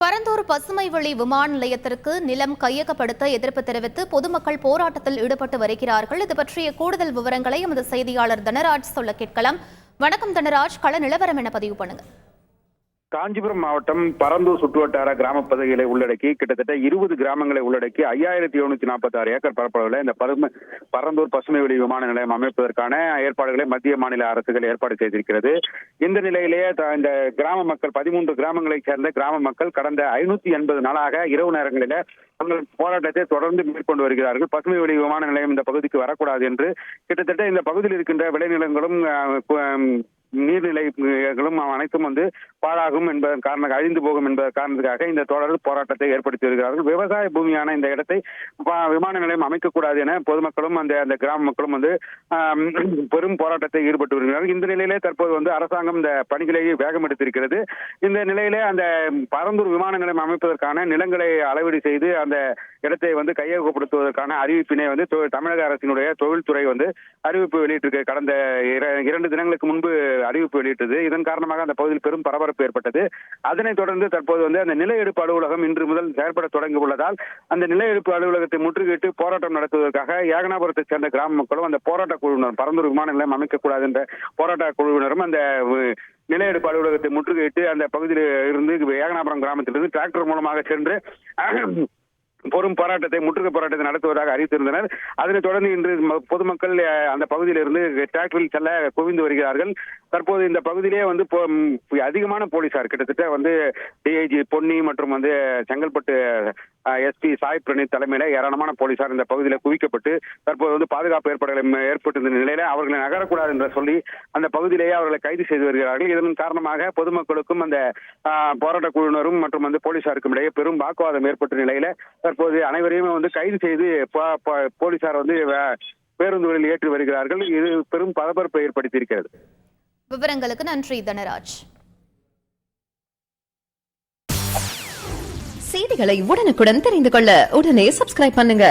பரந்தூர் பசுமைவழி விமான நிலையத்திற்கு நிலம் கையகப்படுத்த எதிர்ப்பு தெரிவித்து பொதுமக்கள் போராட்டத்தில் ஈடுபட்டு வருகிறார்கள். இது பற்றிய கூடுதல் விவரங்களை எமது செய்தியாளர் தனராஜ் சொல்ல கேட்கலாம். வணக்கம் தனராஜ், கள நிலவரம் என பதிவு பண்ணுங்க. காஞ்சிபுரம் மாவட்டம் பரந்தூர் சுற்றுவட்டார கிராம பகுதிகளை உள்ளடக்கி கிட்டத்தட்ட 20 கிராமங்களை உள்ளடக்கி 5746 ஏக்கர் பரப்பளவில் இந்த பரந்தூர் பசுமை வெளி விமான நிலையம் அமைப்பதற்கான ஏற்பாடுகளை மத்திய மாநில அரசுகள் ஏற்பாடு செய்திருக்கிறது. இந்த நிலையிலேயே இந்த கிராம மக்கள் 13 கிராமங்களைச் சேர்ந்த கிராம மக்கள் கடந்த 580 நாளாக இரவு நேரங்களில தங்கள் போராட்டத்தை தொடர்ந்து மேற்கொண்டு வருகிறார்கள். பசுமை வெளி விமான நிலையம் இந்த பகுதிக்கு வரக்கூடாது என்று கிட்டத்தட்ட இந்த பகுதியில் இருக்கின்ற விளைநிலங்களும் நீர்நிலைகளும் அனைத்தும் பாழாகும் என்பதன் காரணமாக அழிந்து போகும் என்பதன் காரணத்துக்காக இந்த தொடர் போராட்டத்தை ஏற்படுத்தி வருகிறார்கள். விவசாய பூமியான இந்த இடத்தை விமான நிலையம் அமைக்கக்கூடாது என பொதுமக்களும் அந்த கிராம மக்களும் பெரும் போராட்டத்தை ஈடுபட்டு வருகிறார்கள். இந்த நிலையிலே தற்போது அரசாங்கம் இந்த பணிகளை வேகம் எடுத்திருக்கிறது. இந்த நிலையிலே அந்த பரந்தூர் விமான நிலையம் அமைப்பதற்கான நிலங்களை அளவீடு செய்து அந்த இடத்தை கையகப்படுத்துவதற்கான அறிவிப்பினை தமிழக அரசினுடைய தொழில்துறை அறிவிப்பு வெளியிட்டிருக்கு. கடந்த 2 தினங்களுக்கு முன்பு அறிவிப்பு வெளியிட்டது. இதன் காரணமாக அந்த பகுதியில் பெரும் பரபரப்பு ஏற்பட்டது. அதனைத் தொடர்ந்து தற்போது அந்த நில எடுப்பு அலுவலகம் இன்று முதல் செயல்பட தொடங்கி உள்ளதால் அந்த நில எடுப்பு அலுவலகத்தை முற்றுகையிட்டு போராட்டம் நடத்துவதற்காக ஏகனாபுரத்தைச் சேர்ந்த கிராம மக்களும் அந்த போராட்ட குழுவினர் பரந்தூர் விமான நிலையம் அமைக்கக்கூடாது என்ற போராட்ட குழுவினரும் அந்த நில எடுப்பு அலுவலகத்தை முற்றுகையிட்டு அந்த பகுதியில் இருந்து ஏகனாபுரம் கிராமத்திலிருந்து டிராக்டர் மூலமாக சென்று போராட்டத்தை முற்றுகை போராட்டத்தை நடத்துவதாக அறிவித்திருந்தனர். அதனைத் தொடர்ந்து இன்று பொதுமக்கள் அந்த பகுதியில் இருந்து டிராக்டரில் செல்ல குவிந்து வருகிறார்கள். தற்போது இந்த பகுதியிலே அதிகமான போலீசார் கிட்டத்தட்ட டிஐஜி பொன்னி மற்றும் செங்கல்பட்டு எஸ்பி சாய் பிரணீத் தலைமையில ஏராளமான போலீசார் இந்த பகுதியில் குவிக்கப்பட்டு தற்போது பாதுகாப்பு ஏற்பாடுகளை ஏற்பட்டிருந்த நிலையில அவர்களை நகரக்கூடாது என்று சொல்லி அந்த பகுதியிலேயே அவர்களை கைது செய்து வருகிறார்கள். இதன் காரணமாக பொதுமக்களுக்கும் அந்த போராட்ட குழுவினரும் மற்றும் போலீசாருக்கும் இடையே பெரும் வாக்குவாதம் ஏற்பட்ட நிலையில தற்போது அனைவரையும் கைது செய்து போலீசார் பேருந்துகளில் ஏற்றி வருகிறார்கள். இது பெரும் பரபரப்பை ஏற்படுத்தியிருக்கிறது. விவரங்களுக்கு நன்றி தனராஜ். செய்திகளை உடனுக்குடன் தெரிந்து கொள்ள உடனே சப்ஸ்கிரைப் பண்ணுங்க.